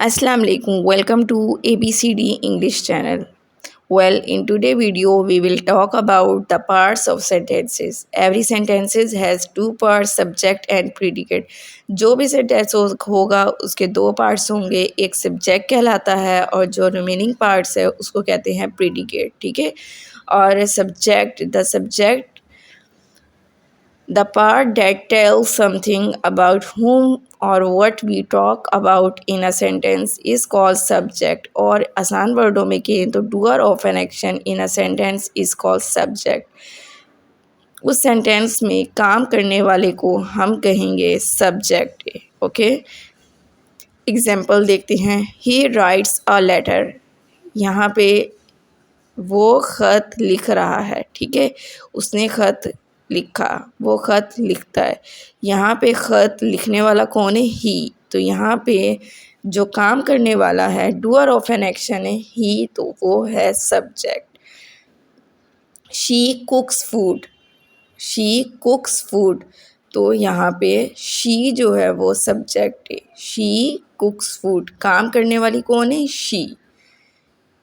Assalamu alaikum. Welcome to ABCD English channel. Well, in today video we will talk about the parts of sentences. Every sentences has two parts, subject and predicate. जो भी sentence होगा उसके दो parts होंगे, एक subject कहलाता है और जो रिमेनिंग पार्ट्स है उसको कहते हैं प्रेडिकेट. ठीक है. और subject the part that tells something about whom or what we talk about in a sentence is called subject. और आसान वर्डों में कहें तो doer of an action in a sentence is called subject. उस सेंटेंस में काम करने वाले को हम कहेंगे सब्जेक्ट. ओके, एग्जाम्पल देखते हैं. He writes a letter. यहाँ पे वो ख़त लिख रहा है. ठीक है, उसने ख़त लिखा, वो ख़त लिखता है. यहाँ पे ख़त लिखने वाला कौन है? ही. तो यहाँ पे जो काम करने वाला है, डूअर ऑफ एन एक्शन है ही, तो वो है subject. She कुक्स food. She कुक्स food. तो यहाँ पे शी जो है वो सब्जेक्ट है. She कुक्स food. काम करने वाली कौन है? She.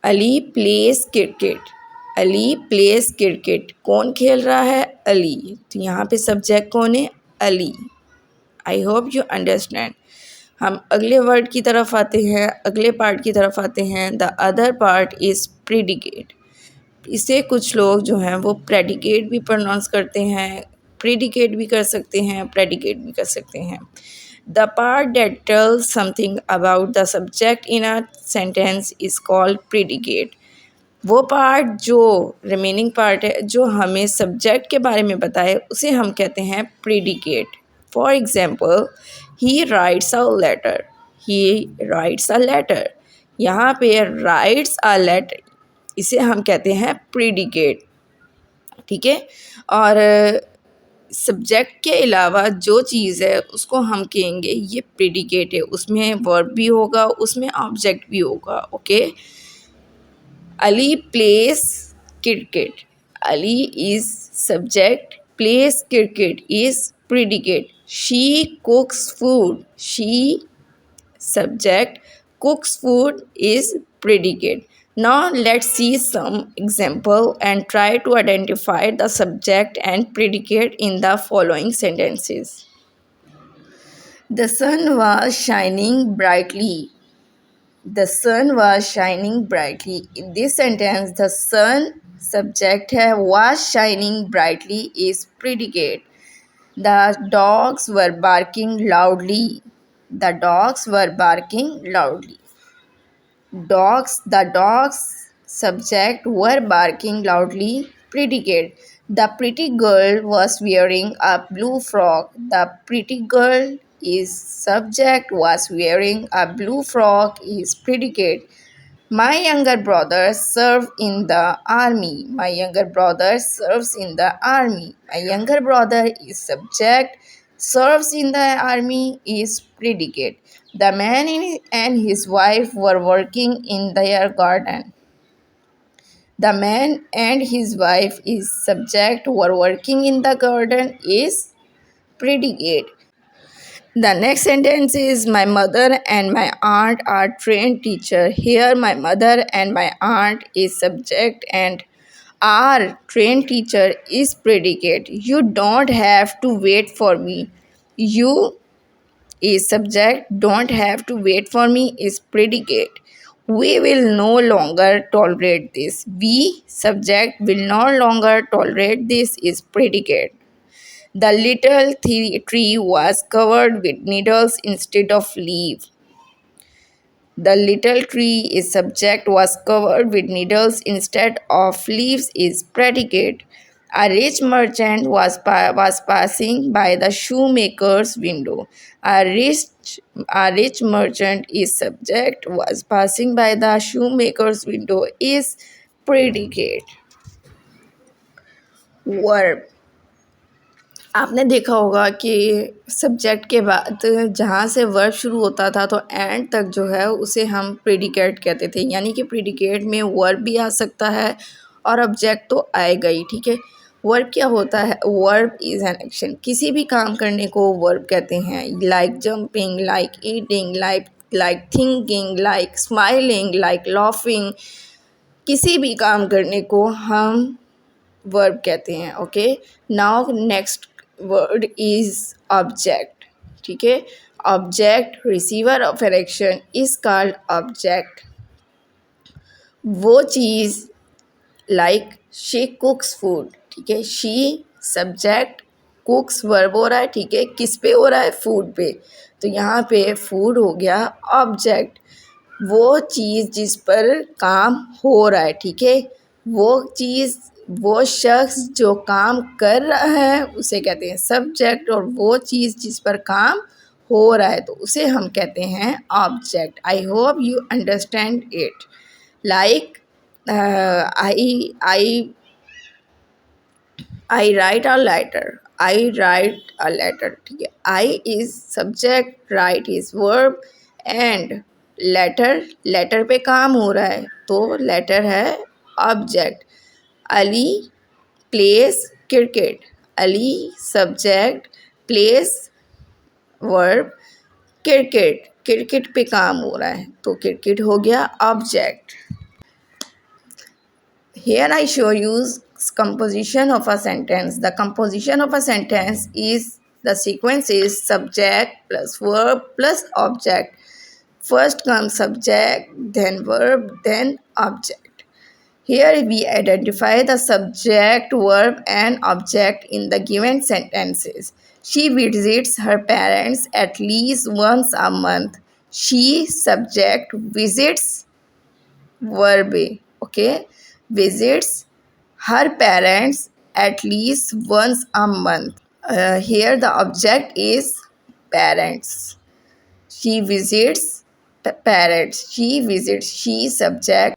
Ali place cricket. Ali place cricket. कौन खेल रहा है? अली. तो यहाँ पे सब्जेक्ट कौन है? Ali. I hope you understand. हम अगले वर्ड की तरफ आते हैं, अगले पार्ट की तरफ आते हैं. The other part is predicate. इसे कुछ लोग जो हैं वो प्रेडिकेट भी प्रोनाउंस करते हैं, प्रेडिकेट भी कर सकते हैं, प्रेडिकेट भी कर सकते हैं. The part that tells something about the subject in a sentence is called predicate. वो पार्ट जो रिमेनिंग पार्ट है जो हमें सब्जेक्ट के बारे में बताए उसे हम कहते हैं predicate. For example, he writes a letter. He writes a letter. यहाँ पे राइट्स अ लेटर, इसे हम कहते हैं प्रेडिकेट. ठीक है. और सब्जेक्ट के अलावा जो चीज़ है उसको हम कहेंगे ये प्रेडिकेट है. उसमें वर्ब भी होगा, उसमें ऑब्जेक्ट भी होगा. Okay. Ali place cricket. Ali is subject, place cricket is predicate. She कुक्स food. She subject, cooks food is predicate. Now let's see some example and try to identify the subject and predicate in the following sentences. The sun was shining brightly. The sun was shining brightly. In this sentence, the sun subject है, was shining brightly is predicate. The dogs were barking loudly. The dogs were barking loudly. The dogs subject were barking loudly predicate. The pretty girl was wearing a blue frock. The pretty girl is subject, was wearing a blue frock is predicate. My younger brother served in the army. My younger brother serves in the army. My younger brother is subject, serves in the army is predicate. The man and his wife were working in their garden. The man and his wife is subject, were working in the garden is predicate. The next sentence is my mother and my aunt are trained teacher. Here my mother and my aunt is subject and are trained teacher is predicate. You don't have to wait for me. You is subject, don't have to wait for me is predicate. We will no longer tolerate this. We subject will no longer tolerate this is predicate. The little tree was covered with needles instead of leaves. The little tree is subject, was covered with needles instead of leaves is predicate. A rich merchant was passing by the shoemaker's window. A rich merchant is subject, was passing by the shoemaker's window is predicate. Verb. आपने देखा होगा कि subject के बाद जहाँ से verb शुरू होता था तो एंड तक जो है उसे हम प्रेडिकेट कहते थे. यानी कि प्रेडिकेट में वर्ब भी आ सकता है और ऑब्जेक्ट तो आएगा ही. ठीक है. वर्ब क्या होता है? Verb is an action. किसी भी काम करने को वर्ब कहते हैं. Like jumping, like eating, like like thinking, like smiling, like laughing, किसी भी काम करने को हम वर्ब कहते हैं. Okay, now next word is object. ठीक है, object receiver of an action is called object. वो चीज़ लाइक शी कुक्स फूड. ठीक है, शी सब्जेक्ट, कुक्स वर्ब हो रहा है. ठीक है, किस पे हो रहा है? फूड पे. तो यहाँ पे फूड हो गया ऑब्जेक्ट, वो चीज़ जिस पर काम हो रहा है. ठीक है, वो चीज़, वो शख्स जो काम कर रहा है उसे कहते हैं सब्जेक्ट, और वो चीज़ जिस पर काम हो रहा है तो उसे हम कहते हैं object. I hope you understand it. Like I write a letter. I write a letter. ठीक है, I is subject, write is verb and letter पे काम हो रहा है तो letter है object. Ali plays cricket. Ali subject, plays verb, cricket पे काम हो रहा है तो cricket हो गया object. Here I show you composition of a sentence. The composition of a sentence is, the sequence is subject plus verb plus object. First comes subject, then verb, then object. Here we identify the subject, verb and object in the given sentences. She visits her parents at least once a month. She subject visits verb. Okay, visits her parents at least once a month. Here the object is parents. She visits the parents. She visits. She subject.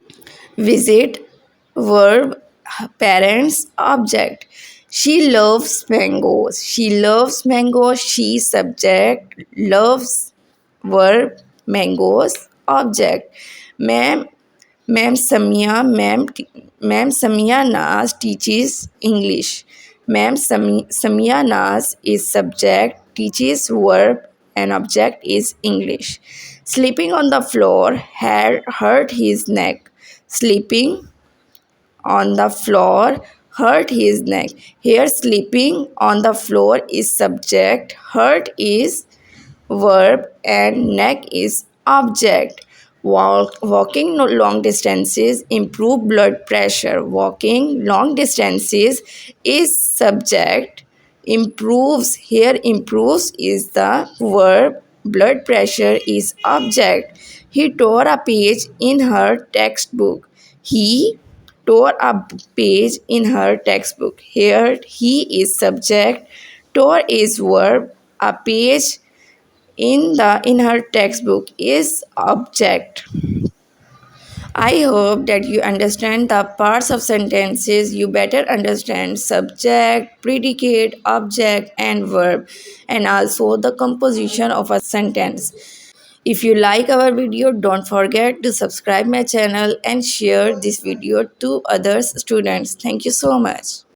Visit verb, parents object. She loves mangoes. She loves mangoes. She subject, loves verb, mangoes object. Ma'am, ma'am Samia Naz teaches English. Ma'am Samia Naz is subject, teaches verb and object is English. Sleeping on the floor had hurt his neck. Sleeping on the floor hurt his neck. Here sleeping on the floor is subject, hurt is verb and neck is object. Walking long distances improve blood pressure. Walking long distances is subject, improves, here improves is the verb, blood pressure is object. He tore a page in her textbook. He tore a page in her textbook. Here he is subject, tore is verb, a page in her textbook is object. I hope that you understand the parts of sentences. You better understand subject, predicate, object and verb, and also the composition of a sentence. If you like our video, don't forget to subscribe my channel and share this video to other students. Thank you so much.